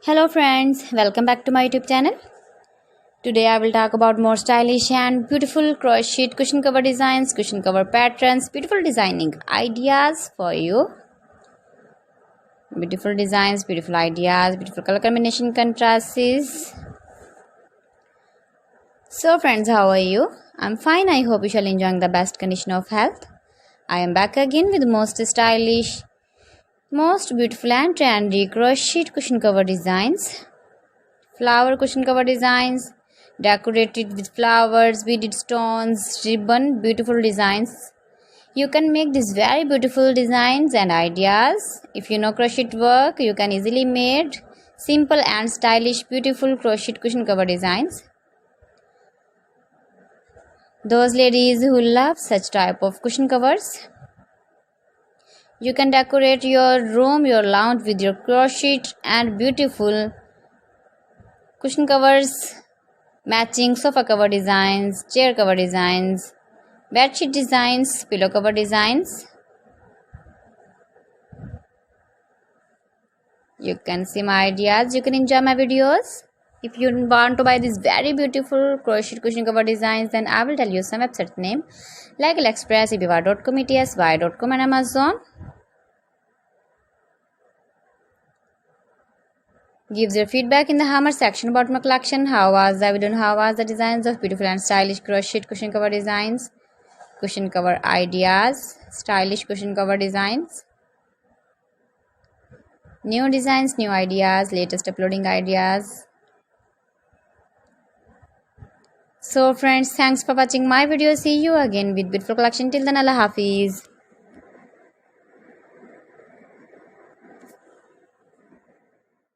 Hello friends, welcome back to my YouTube channel. Today I will talk about more stylish and beautiful crochet cushion cover designs, cushion cover patterns, beautiful designing ideas for you. Beautiful designs, beautiful ideas, beautiful color combination contrasts. So friends, how are you? I'm fine. I hope you shall enjoy the best condition of health. I am back again with most stylish, most beautiful and trendy crochet cushion cover designs. Flower cushion cover designs, decorated with flowers, beaded stones, ribbon, beautiful designs. You can make these very beautiful designs and ideas. If you know crochet work, you can easily make simple and stylish beautiful crochet cushion cover designs. Those ladies who love such type of cushion covers, you can decorate your room, your lounge with your crochet and beautiful cushion covers, matching sofa cover designs, chair cover designs, bedsheet designs, pillow cover designs. You can see my ideas, you can enjoy my videos. If you want to buy these very beautiful crochet cushion cover designs, then I will tell you some website name like AliExpress, eBay.com, etsy.com and Amazon. Gives your feedback in the hammer section about my collection. How was the video and how was the designs of beautiful and stylish crochet cushion cover designs, cushion cover ideas, stylish cushion cover designs, new designs, new ideas, latest uploading ideas. So friends, thanks for watching my video. See you again with beautiful collection. Till then, Allah Hafiz.